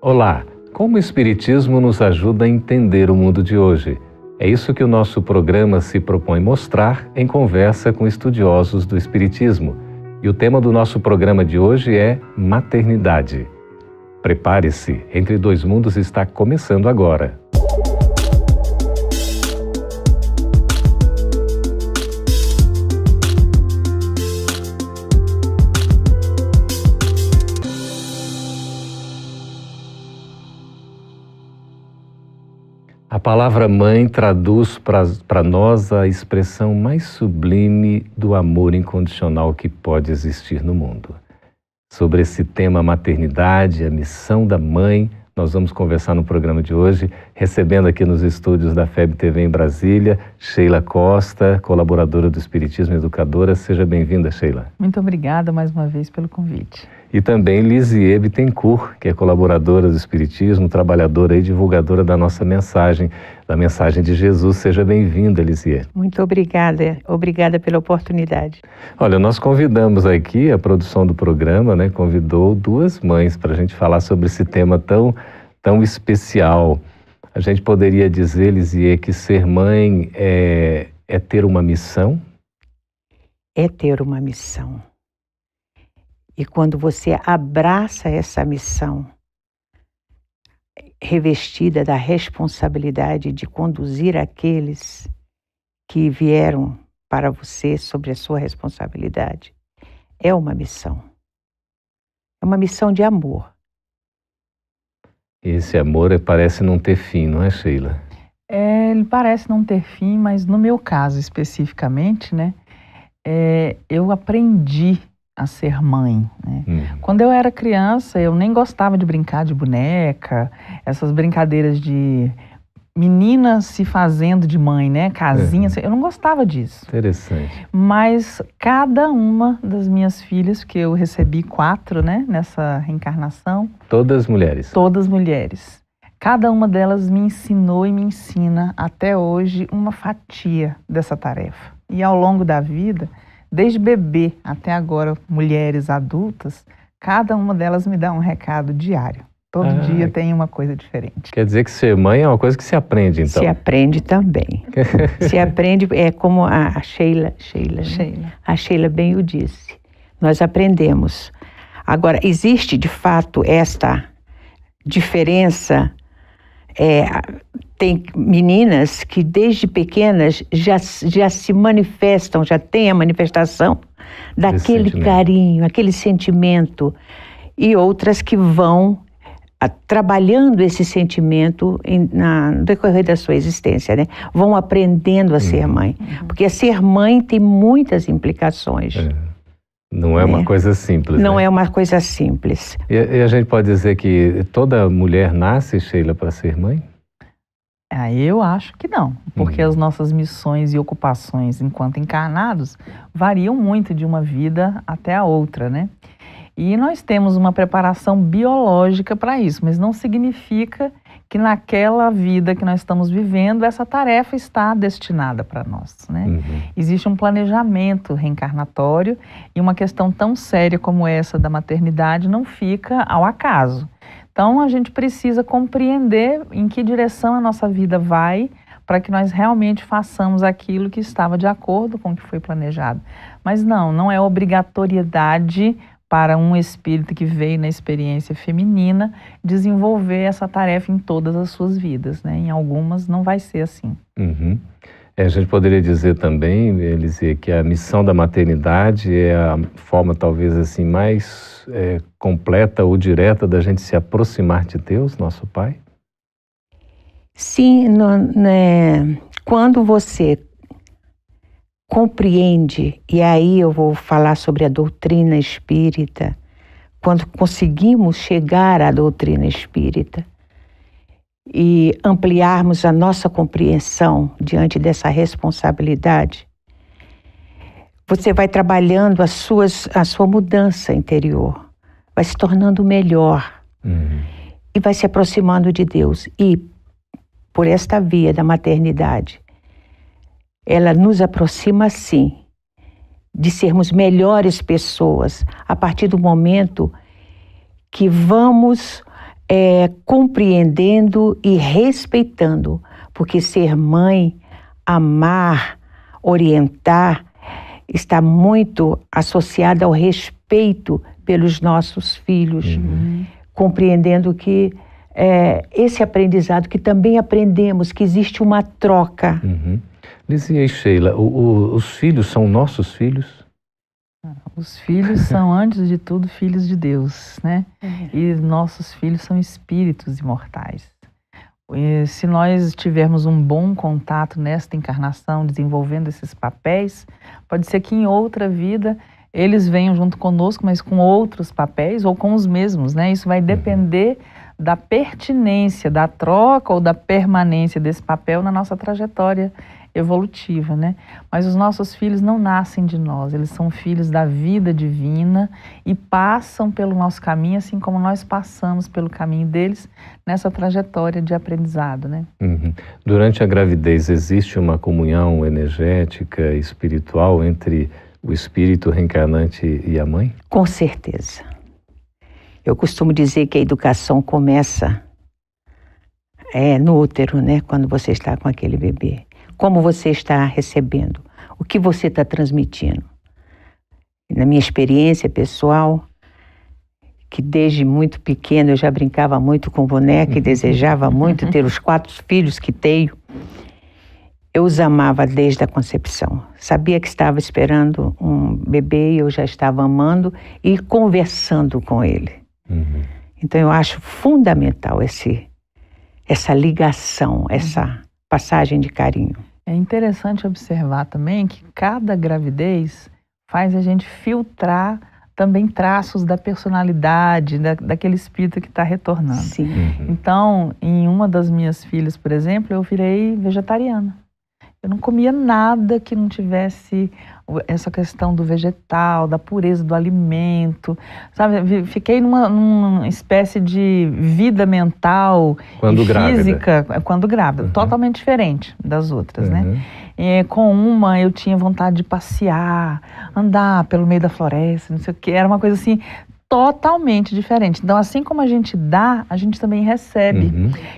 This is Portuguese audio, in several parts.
Olá, como o Espiritismo nos ajuda a entender o mundo de hoje? É isso que o nosso programa se propõe mostrar em conversa com estudiosos do Espiritismo. E o tema do nosso programa de hoje é maternidade. Prepare-se, Entre Dois Mundos está começando agora. A palavra mãe traduz para nós a expressão mais sublime do amor incondicional que pode existir no mundo. Sobre esse tema maternidade, a missão da mãe, nós vamos conversar no programa de hoje, recebendo aqui nos estúdios da FEB TV em Brasília, Sheila Costa, colaboradora do Espiritismo Educadora. Seja bem-vinda, Sheila. Muito obrigada mais uma vez pelo convite. E também Lisier Bittencourt, que é colaboradora do Espiritismo, trabalhadora e divulgadora da nossa mensagem, da mensagem de Jesus. Seja bem-vinda, Lisier. Muito obrigada pela oportunidade. Olha, nós convidamos aqui, a produção do programa, convidou duas mães para a gente falar sobre esse tema tão especial. A gente poderia dizer, Lisier, que ser mãe é ter uma missão? É ter uma missão. E quando você abraça essa missão, revestida da responsabilidade de conduzir aqueles que vieram para você sobre a sua responsabilidade, é uma missão. É uma missão de amor. Esse amor parece não ter fim, não é, Sheila? Ele parece não ter fim, mas no meu caso especificamente, eu aprendi a ser mãe. Quando eu era criança, eu nem gostava de brincar de boneca, essas brincadeiras de meninas se fazendo de mãe, casinha, eu não gostava disso. Interessante. Mas cada uma das minhas filhas, que eu recebi 4, nessa reencarnação. Todas mulheres? Todas mulheres. Cada uma delas me ensinou e me ensina até hoje uma fatia dessa tarefa. E ao longo da vida, desde bebê até agora, mulheres adultas, cada uma delas me dá um recado diário. Todo dia tem uma coisa diferente. Quer dizer que ser mãe é uma coisa que se aprende, então? Se aprende também. Se aprende, é como a Sheila. A Sheila bem o disse. Nós aprendemos. Agora, existe de fato esta diferença. Tem meninas que desde pequenas já se manifestam, já têm a manifestação daquele carinho, aquele sentimento, e outras que vão trabalhando esse sentimento no decorrer da sua existência, Vão aprendendo a ser mãe, porque ser mãe tem muitas implicações. Não é uma coisa simples. Não é uma coisa simples. E a gente pode dizer que toda mulher nasce, Sheila, para ser mãe? Eu acho que não, porque as nossas missões e ocupações enquanto encarnados variam muito de uma vida até a outra, E nós temos uma preparação biológica para isso, mas não significa que naquela vida que nós estamos vivendo, essa tarefa está destinada para nós, Existe um planejamento reencarnatório e uma questão tão séria como essa da maternidade não fica ao acaso. Então, a gente precisa compreender em que direção a nossa vida vai para que nós realmente façamos aquilo que estava de acordo com o que foi planejado. Mas não é obrigatoriedade para um espírito que veio na experiência feminina desenvolver essa tarefa em todas as suas vidas, Em algumas não vai ser assim. A gente poderia dizer também, Elise, que a missão da maternidade é a forma talvez assim mais completa ou direta da gente se aproximar de Deus, nosso Pai? Sim, quando você compreende, e aí eu vou falar sobre a doutrina espírita, quando conseguimos chegar à doutrina espírita e ampliarmos a nossa compreensão diante dessa responsabilidade, você vai trabalhando a sua mudança interior, vai se tornando melhor e vai se aproximando de Deus. E por esta via da maternidade, ela nos aproxima, sim, de sermos melhores pessoas a partir do momento que vamos compreendendo e respeitando, porque ser mãe, amar, orientar, está muito associada ao respeito pelos nossos filhos, compreendendo que esse aprendizado que também aprendemos, que existe uma troca. Lizzie e Sheila, os filhos são nossos filhos? Os filhos são, antes de tudo, filhos de Deus, né? E nossos filhos são espíritos imortais. E se nós tivermos um bom contato nesta encarnação, desenvolvendo esses papéis, pode ser que em outra vida eles venham junto conosco, mas com outros papéis ou com os mesmos, né? Isso vai depender da pertinência, da troca ou da permanência desse papel na nossa trajetória evolutiva, né? Mas os nossos filhos não nascem de nós, eles são filhos da vida divina e passam pelo nosso caminho, assim como nós passamos pelo caminho deles nessa trajetória de aprendizado, né? Durante a gravidez existe uma comunhão energética, espiritual entre o espírito reencarnante e a mãe? Com certeza. Eu costumo dizer que a educação começa no útero, né? Quando você está com aquele bebê. Como você está recebendo? O que você está transmitindo? Na minha experiência pessoal, que desde muito pequeno eu já brincava muito com boneca e desejava muito ter os 4 filhos que tenho, eu os amava desde a concepção. Sabia que estava esperando um bebê e eu já estava amando e conversando com ele. Então eu acho fundamental essa ligação, essa passagem de carinho. É interessante observar também que cada gravidez faz a gente filtrar também traços da personalidade, daquele espírito que está retornando. Sim. Então, em uma das minhas filhas, por exemplo, eu virei vegetariana. Eu não comia nada que não tivesse essa questão do vegetal, da pureza do alimento, sabe? Fiquei numa espécie de vida mental e física quando grávida, totalmente diferente das outras, né? E com uma eu tinha vontade de passear, andar pelo meio da floresta, não sei o que, era uma coisa assim totalmente diferente. Então, assim como a gente dá, a gente também recebe.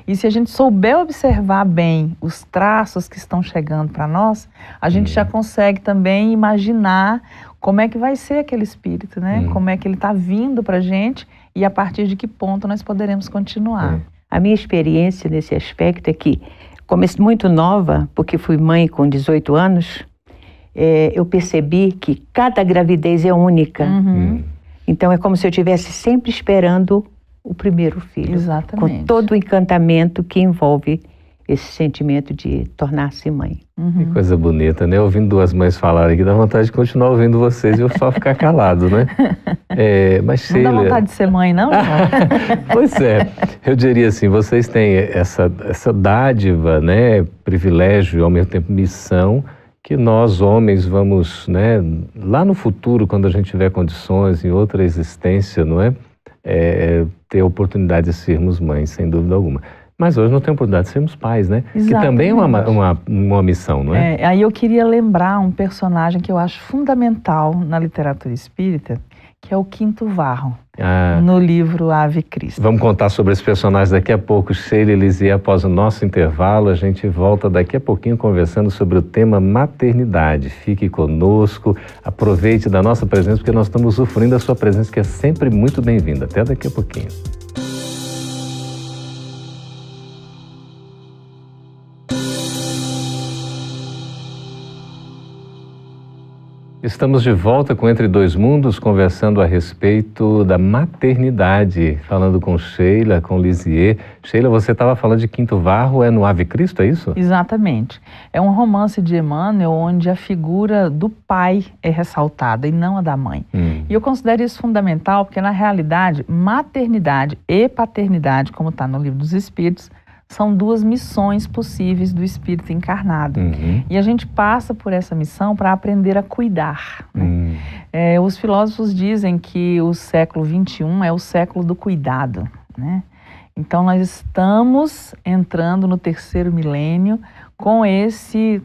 E se a gente souber observar bem os traços que estão chegando para nós, a gente já consegue também imaginar como é que vai ser aquele espírito, né? Como é que ele está vindo para a gente e a partir de que ponto nós poderemos continuar. A minha experiência nesse aspecto é que, comecei muito nova, porque fui mãe com 18 anos, eu percebi que cada gravidez é única. Então é como se eu estivesse sempre esperando o primeiro filho. Exatamente. Com todo o encantamento que envolve esse sentimento de tornar-se mãe. Que coisa bonita, né? Ouvindo duas mães falarem aqui, dá vontade de continuar ouvindo vocês e eu só ficar calado, né? Mas não dá vontade de ser mãe, não? Pois é, eu diria assim, vocês têm essa dádiva, né? Privilégio e ao mesmo tempo missão, que nós homens vamos, né, lá no futuro, quando a gente tiver condições, em outra existência, não é? Ter a oportunidade de sermos mães, sem dúvida alguma. Mas hoje não tem oportunidade de sermos pais, né? Exatamente. Que também é uma missão, não é? Aí eu queria lembrar um personagem que eu acho fundamental na literatura espírita, que é o Quinto Varro, no livro Ave Cristo. Vamos contar sobre esse personagem daqui a pouco, Sheila e Lizzie, após o nosso intervalo. A gente volta daqui a pouquinho conversando sobre o tema maternidade. Fique conosco, aproveite da nossa presença, porque nós estamos usufruindo da sua presença, que é sempre muito bem-vinda. Até daqui a pouquinho. Estamos de volta com Entre Dois Mundos, conversando a respeito da maternidade, falando com Sheila, com Lizzie. Sheila, você estava falando de Quinto Varro, no Ave Cristo, é isso? Exatamente. É um romance de Emmanuel onde a figura do pai é ressaltada e não a da mãe. E eu considero isso fundamental porque, na realidade, maternidade e paternidade, como está no Livro dos Espíritos, são duas missões possíveis do espírito encarnado. E a gente passa por essa missão para aprender a cuidar. Né? Os filósofos dizem que o século XXI é o século do cuidado. Né? Então nós estamos entrando no terceiro milênio com esse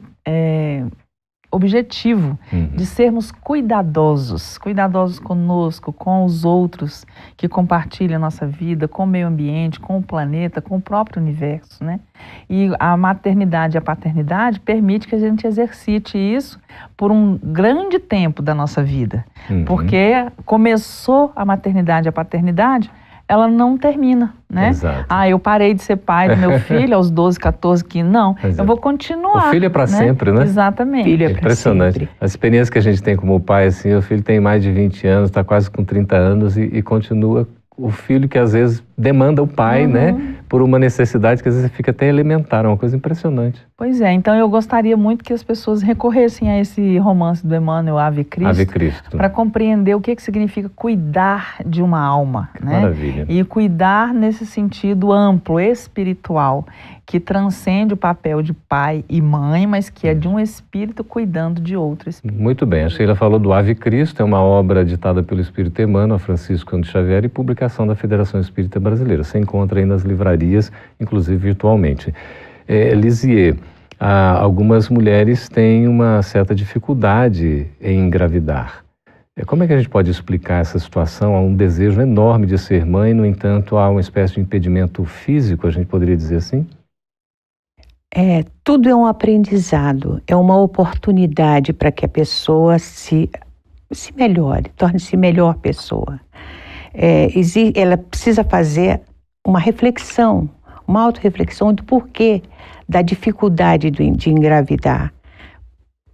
objetivo de sermos cuidadosos conosco, com os outros que compartilham a nossa vida, com o meio ambiente, com o planeta, com o próprio universo, né? E a maternidade e a paternidade permite que a gente exercite isso por um grande tempo da nossa vida, porque começou a maternidade e a paternidade, ela não termina, né? Exato. Eu parei de ser pai do meu filho aos 12, 14, 15, não. Eu vou continuar. O filho é para sempre, né? Exatamente. Filho é impressionante. Sempre. As experiências que a gente tem como pai, assim, o filho tem mais de 20 anos, está quase com 30 anos e continua o filho que às vezes demanda o pai, né? Por uma necessidade que às vezes fica até elementar, é uma coisa impressionante. Pois é, então eu gostaria muito que as pessoas recorressem a esse romance do Emmanuel, Ave Cristo. Ave Cristo. Para compreender o que significa cuidar de uma alma, né? Maravilha. E cuidar nesse sentido amplo, espiritual, que transcende o papel de pai e mãe, mas que é de um espírito cuidando de outro espírito. Muito bem, a Sheila falou do Ave Cristo, é uma obra ditada pelo Espírito Emmanuel, Francisco Cândido Xavier, e publicação da Federação Espírita Brasileira. Você encontra aí nas livrarias, inclusive virtualmente. Lisier, algumas mulheres têm uma certa dificuldade em engravidar. Como é que a gente pode explicar essa situação? Há um desejo enorme de ser mãe, no entanto, há uma espécie de impedimento físico, a gente poderia dizer assim? Tudo é um aprendizado, é uma oportunidade para que a pessoa se melhore, torne-se melhor pessoa. Ela precisa fazer uma reflexão, uma autorreflexão do porquê da dificuldade de engravidar.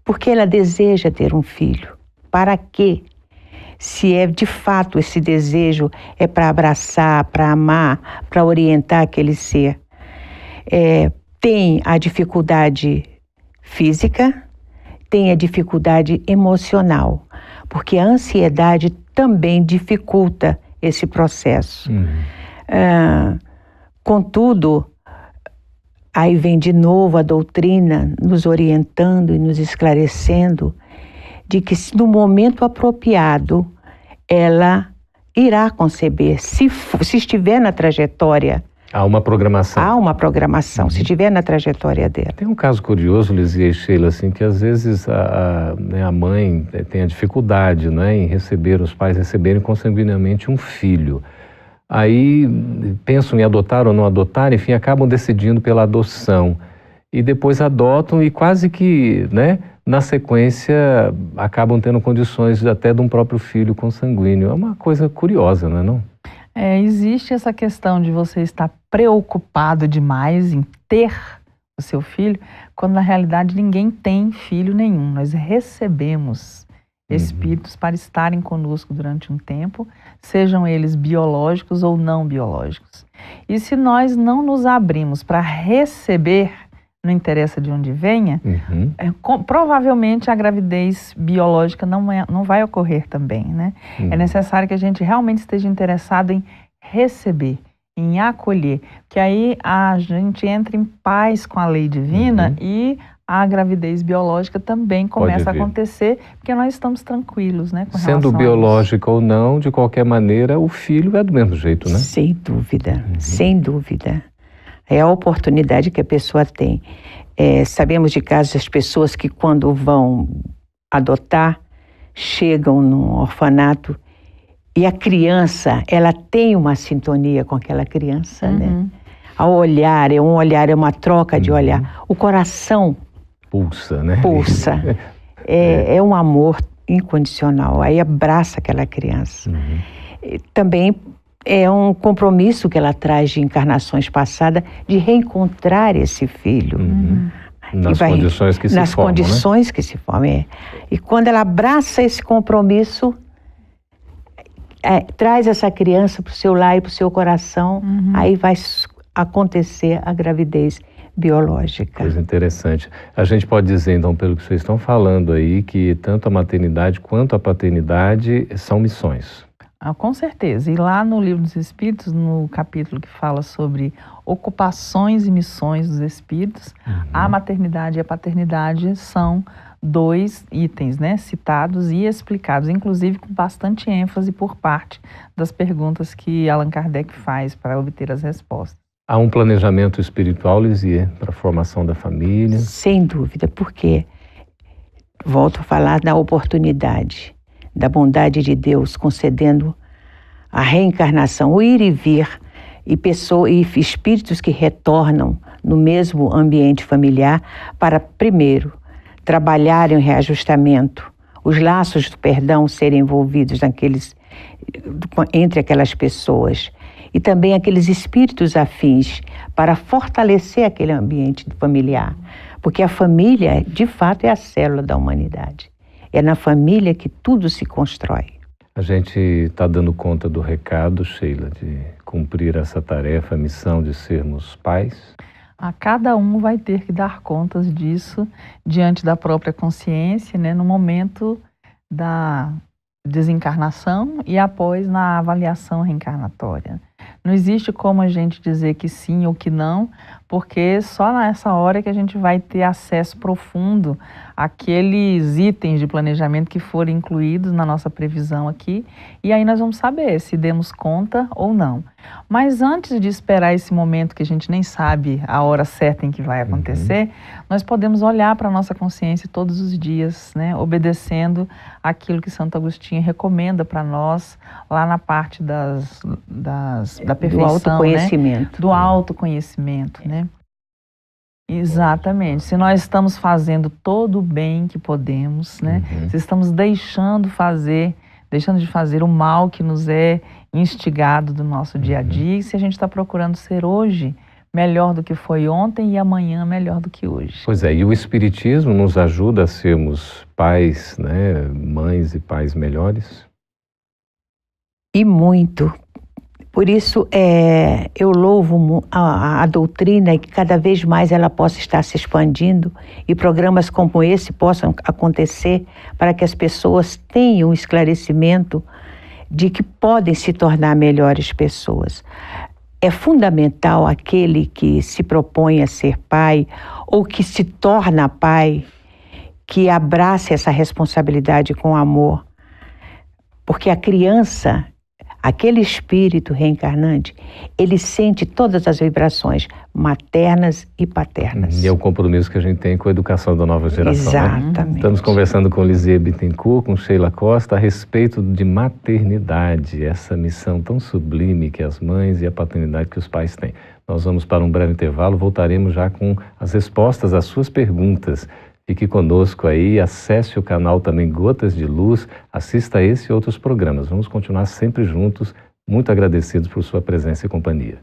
Porque ela deseja ter um filho. Para quê? Se é de fato esse desejo é para abraçar, para amar, para orientar aquele ser. Tem a dificuldade física, tem a dificuldade emocional, porque a ansiedade também dificulta esse processo. Contudo, aí vem de novo a doutrina nos orientando e nos esclarecendo de que no momento apropriado ela irá conceber, se estiver na trajetória. Há uma programação. Há uma programação, se estiver na trajetória dela. Tem um caso curioso, Lisier e Sheila, assim, que às vezes a mãe tem a dificuldade, né, em os pais receberem consanguineamente um filho. Aí pensam em adotar ou não adotar, enfim, acabam decidindo pela adoção. E depois adotam e quase que, né, na sequência, acabam tendo condições até de um próprio filho consanguíneo. É uma coisa curiosa, não é não? Existe essa questão de você estar preocupado demais em ter o seu filho, quando na realidade ninguém tem filho nenhum. Nós recebemos espíritos para estarem conosco durante um tempo, sejam eles biológicos ou não biológicos. E se nós não nos abrimos para receber, não interessa de onde venha, provavelmente a gravidez biológica não vai ocorrer também, né? É necessário que a gente realmente esteja interessado em receber, em acolher, que aí a gente entra em paz com a lei divina e a gravidez biológica também começa a acontecer, porque nós estamos tranquilos, né? Sendo biológica ou não, de qualquer maneira, o filho é do mesmo jeito, né? Sem dúvida, sem dúvida. É a oportunidade que a pessoa tem. Sabemos de casos das pessoas que quando vão adotar, chegam num orfanato e a criança, ela tem uma sintonia com aquela criança, né? Ao olhar, é uma troca de olhar. O coração pulsa, né? Pulsa. É um amor incondicional. Aí abraça aquela criança. Também é um compromisso que ela traz de encarnações passadas de reencontrar esse filho. Nas condições que se formam, nas condições que se formam. E quando ela abraça esse compromisso, traz essa criança para o seu lar e para o seu coração, aí vai acontecer a gravidez biológica. Coisa interessante. A gente pode dizer, então, pelo que vocês estão falando aí, que tanto a maternidade quanto a paternidade são missões. Com certeza. E lá no Livro dos Espíritos, no capítulo que fala sobre ocupações e missões dos espíritos, a maternidade e a paternidade são 2 itens, né, citados e explicados, inclusive com bastante ênfase por parte das perguntas que Allan Kardec faz para obter as respostas. Há um planejamento espiritual, Lisier, para a formação da família? Sem dúvida, porque Volto a falar da oportunidade, da bondade de Deus concedendo a reencarnação, o ir e vir, e espíritos que retornam no mesmo ambiente familiar para, primeiro, trabalharem o reajustamento, os laços do perdão serem envolvidos entre aquelas pessoas, e também aqueles espíritos afins para fortalecer aquele ambiente familiar, porque a família, de fato, é a célula da humanidade. É na família que tudo se constrói. A gente está dando conta do recado, Sheila, de cumprir essa tarefa, a missão de sermos pais? A cada um vai ter que dar contas disso diante da própria consciência, né, no momento da desencarnação e após na avaliação reencarnatória. Não existe como a gente dizer que sim ou que não, porque só nessa hora que a gente vai ter acesso profundo àqueles itens de planejamento que forem incluídos na nossa previsão aqui, e aí nós vamos saber se demos conta ou não. Mas antes de esperar esse momento que a gente nem sabe a hora certa em que vai acontecer, nós podemos olhar para a nossa consciência todos os dias, né, obedecendo aquilo que Santo Agostinho recomenda para nós lá na parte da perfeição, do autoconhecimento. Né? Do autoconhecimento, né? Exatamente. Se nós estamos fazendo todo o bem que podemos, né? Se estamos deixando de fazer o mal que nos é instigado do nosso dia a dia, e se a gente está procurando ser hoje melhor do que foi ontem e amanhã melhor do que hoje. Pois é, e o Espiritismo nos ajuda a sermos pais, né? Mães e pais melhores? E muito. Por isso, eu louvo a doutrina e que cada vez mais ela possa estar se expandindo e programas como esse possam acontecer para que as pessoas tenham esclarecimento de que podem se tornar melhores pessoas. É fundamental aquele que se propõe a ser pai ou que se torna pai, que abrace essa responsabilidade com amor, porque a criança, aquele espírito reencarnante, ele sente todas as vibrações maternas e paternas. E é o compromisso que a gente tem com a educação da nova geração. Exatamente. Né? Estamos conversando com Lisieux Bittencourt, com Sheila Costa, a respeito de maternidade, essa missão tão sublime que as mães e a paternidade que os pais têm. Nós vamos para um breve intervalo, voltaremos já com as respostas às suas perguntas. Fique conosco aí, acesse o canal também Gotas de Luz, assista a esse e outros programas. Vamos continuar sempre juntos, muito agradecidos por sua presença e companhia.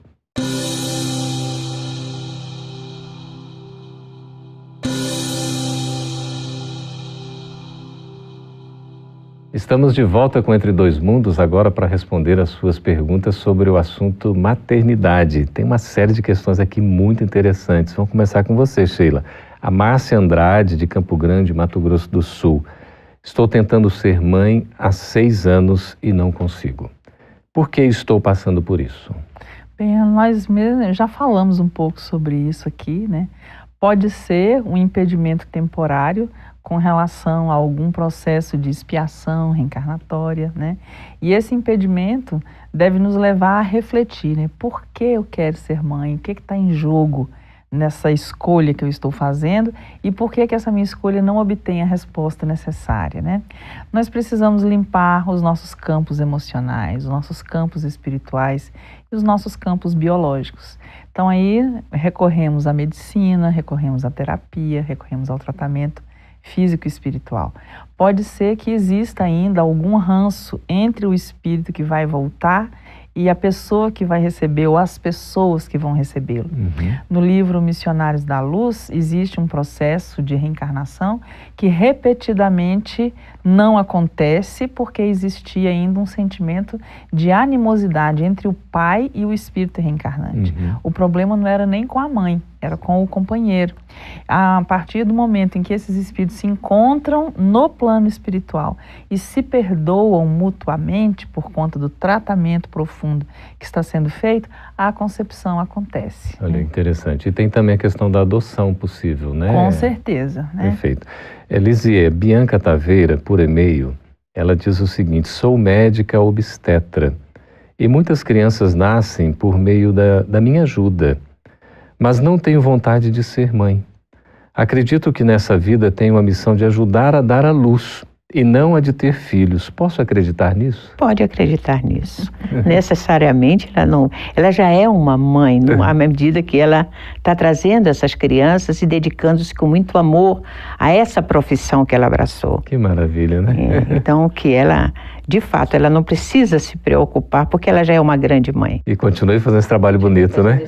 Estamos de volta com Entre Dois Mundos agora para responder às suas perguntas sobre o assunto maternidade. Tem uma série de questões aqui muito interessantes. Vamos começar com você, Sheila. A Márcia Andrade, de Campo Grande, Mato Grosso do Sul. Estou tentando ser mãe há 6 anos e não consigo. Por que estou passando por isso? Bem, nós mesmos já falamos um pouco sobre isso aqui, né? Pode ser um impedimento temporário com relação a algum processo de expiação reencarnatória, né? E esse impedimento deve nos levar a refletir, né? Por que eu quero ser mãe? O que está em jogo nessa escolha que eu estou fazendo e por que essa minha escolha não obtém a resposta necessária, né? Nós precisamos limpar os nossos campos emocionais, os nossos campos espirituais e os nossos campos biológicos. Então aí recorremos à medicina, recorremos à terapia, recorremos ao tratamento físico e espiritual. Pode ser que exista ainda algum ranço entre o espírito que vai voltar e a pessoa que vai receber ou as pessoas que vão recebê-lo. No livro Missionários da Luz, existe um processo de reencarnação que repetidamente não acontece porque existia ainda um sentimento de animosidade entre o pai e o espírito reencarnante. O problema não era nem com a mãe, era com o companheiro. A partir do momento em que esses espíritos se encontram no plano espiritual e se perdoam mutuamente por conta do tratamento profundo que está sendo feito, a concepção acontece. Olha, interessante. E tem também a questão da adoção possível, né? Com certeza, né? Perfeito. Lisieux, Bianca Taveira, por e-mail, ela diz o seguinte: sou médica obstetra e muitas crianças nascem por meio da minha ajuda, mas não tenho vontade de ser mãe. Acredito que nessa vida tenho a missão de ajudar a dar à luz e não a de ter filhos. Posso acreditar nisso? Pode acreditar nisso. Necessariamente ela já é uma mãe, à medida que ela está trazendo essas crianças e dedicando-se com muito amor a essa profissão que ela abraçou. Que maravilha, né? Então, que ela, de fato, ela não precisa se preocupar, porque ela já é uma grande mãe. E continue fazendo esse trabalho bonito, né?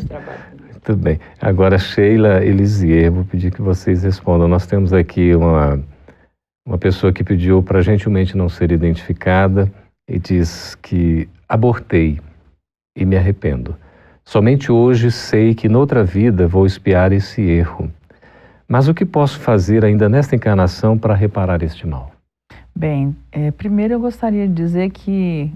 Muito bem. Agora, Sheila Elisier, vou pedir que vocês respondam. Nós temos aqui uma pessoa que pediu para gentilmente não ser identificada e diz que abortei e me arrependo. Somente hoje sei que noutra vida vou expiar esse erro. Mas o que posso fazer ainda nesta encarnação para reparar este mal? Bem, primeiro eu gostaria de dizer que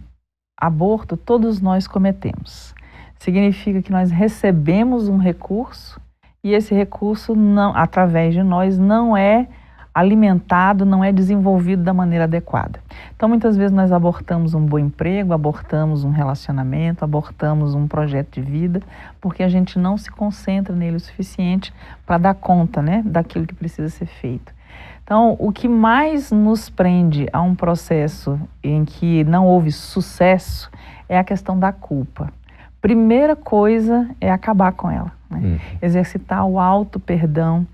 aborto todos nós cometemos. Significa que nós recebemos um recurso e esse recurso, através de nós, não é alimentado, não é desenvolvido da maneira adequada. Então, muitas vezes nós abortamos um bom emprego, abortamos um relacionamento, abortamos um projeto de vida, porque a gente não se concentra nele o suficiente para dar conta, né, daquilo que precisa ser feito. Então, o que mais nos prende a um processo em que não houve sucesso é a questão da culpa. Primeira coisa é acabar com ela, né? Exercitar o auto-perdão,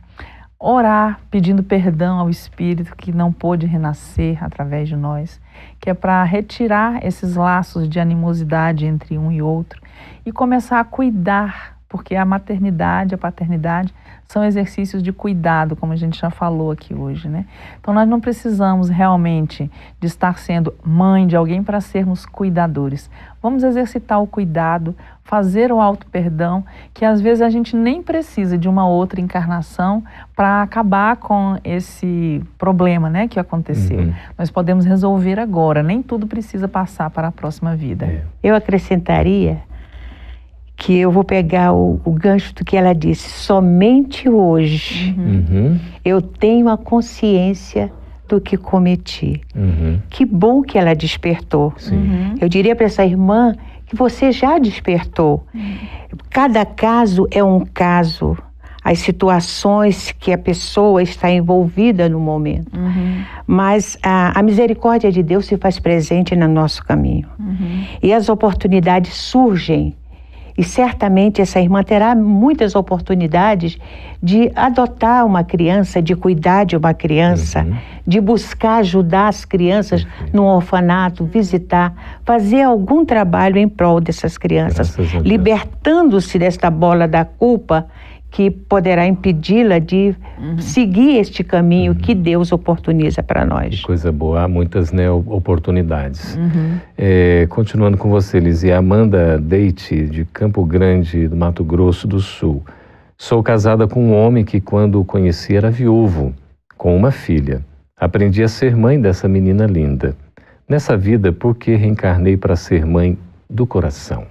orar pedindo perdão ao Espírito que não pôde renascer através de nós, que é para retirar esses laços de animosidade entre um e outro e começar a cuidar, porque a maternidade, a paternidade são exercícios de cuidado, como a gente já falou aqui hoje, né? Então nós não precisamos realmente de estar sendo mãe de alguém para sermos cuidadores. Vamos exercitar o cuidado, fazer o auto-perdão, que às vezes a gente nem precisa de uma outra encarnação para acabar com esse problema, né, que aconteceu. Nós podemos resolver agora, nem tudo precisa passar para a próxima vida. Eu acrescentaria que eu vou pegar o gancho do que ela disse. Somente hoje eu tenho a consciência do que cometi. Que bom que ela despertou. Eu diria para essa irmã que você já despertou. Cada caso é um caso. As situações que a pessoa está envolvida no momento. Mas a misericórdia de Deus se faz presente no nosso caminho. E as oportunidades surgem. E certamente essa irmã terá muitas oportunidades de adotar uma criança, de cuidar de uma criança, de buscar ajudar as crianças num orfanato, visitar, fazer algum trabalho em prol dessas crianças, libertando-se desta bola da culpa que poderá impedi-la de seguir este caminho que Deus oportuniza para nós. Que coisa boa, há muitas, né, oportunidades. Continuando com você, Lizzie, Amanda Deite, de Campo Grande, do Mato Grosso do Sul. Sou casada com um homem que, quando o conheci, era viúvo, com uma filha. Aprendi a ser mãe dessa menina linda. Nessa vida, por que reencarnei para ser mãe do coração?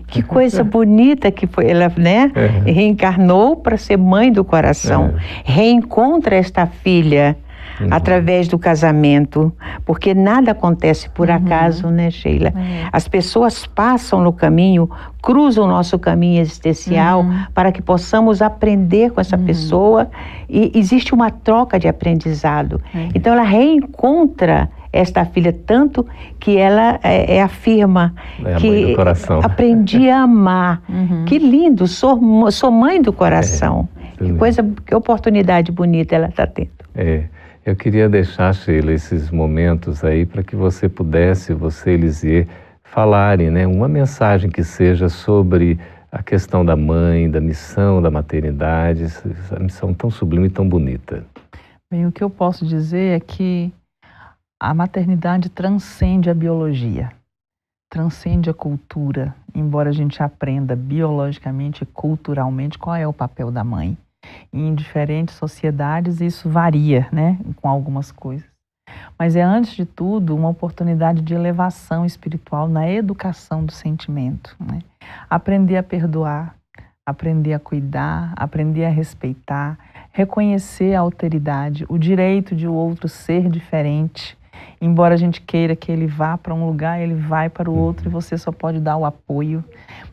Que coisa bonita que foi, ela, né? Reencarnou para ser mãe do coração. Reencontra esta filha através do casamento, porque nada acontece por acaso, né, Sheila? As pessoas passam no caminho, cruzam o nosso caminho existencial para que possamos aprender com essa pessoa e existe uma troca de aprendizado. Então ela reencontra esta filha tanto que ela afirma que mãe do coração. Aprendi a amar. Que lindo, sou mãe do coração. Que oportunidade bonita ela está tendo. Eu queria deixar, Sheila, esses momentos aí para que você pudesse, você, Elisier, falarem, né, uma mensagem que seja sobre a questão da mãe, da missão da maternidade, essa missão tão sublime e tão bonita. Bem, o que eu posso dizer é que a maternidade transcende a biologia, transcende a cultura, embora a gente aprenda biologicamente e culturalmente qual é o papel da mãe. E em diferentes sociedades isso varia, né, com algumas coisas. Mas é, antes de tudo, uma oportunidade de elevação espiritual na educação do sentimento, né? Aprender a perdoar, aprender a cuidar, aprender a respeitar, reconhecer a alteridade, o direito de o outro ser diferente. Embora a gente queira que ele vá para um lugar, ele vai para o outro e você só pode dar o apoio.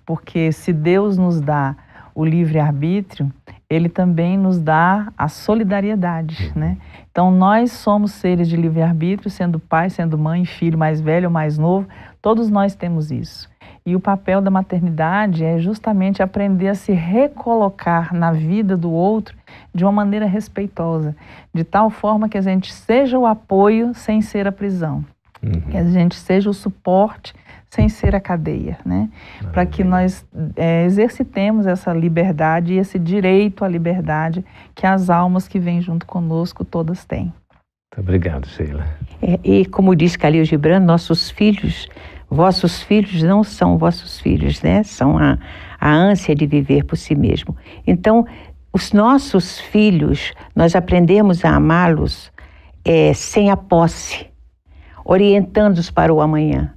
Porque se Deus nos dá o livre-arbítrio, ele também nos dá a solidariedade, né? Então, nós somos seres de livre-arbítrio, sendo pai, sendo mãe, filho, mais velho ou mais novo, todos nós temos isso. E o papel da maternidade é justamente aprender a se recolocar na vida do outro de uma maneira respeitosa, de tal forma que a gente seja o apoio sem ser a prisão, que a gente seja o suporte sem ser a cadeia, né? Para que nós exercitemos essa liberdade e esse direito à liberdade que as almas que vêm junto conosco todas têm. Muito obrigado, Sheila. E como diz Khalil Gibran, nossos filhos, vossos filhos não são vossos filhos, né? São a ânsia de viver por si mesmo. Então, os nossos filhos, nós aprendemos a amá-los sem a posse, orientando-os para o amanhã.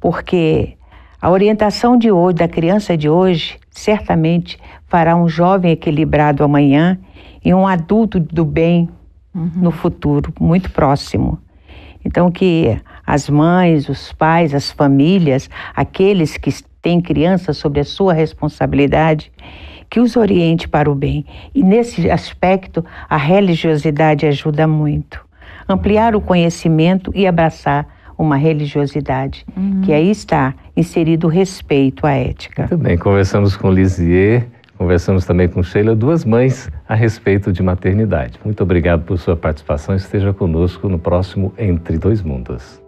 Porque a orientação de hoje, da criança de hoje, certamente fará um jovem equilibrado amanhã e um adulto do bem no futuro, muito próximo. Então, que as mães, os pais, as famílias, aqueles que têm crianças sob a sua responsabilidade, que os oriente para o bem. E nesse aspecto, a religiosidade ajuda muito. Ampliar o conhecimento e abraçar uma religiosidade, que aí está inserido o respeito à ética. Muito bem, conversamos com Lisier, conversamos também com Sheila, duas mães, a respeito de maternidade. Muito obrigado por sua participação, esteja conosco no próximo Entre Dois Mundos.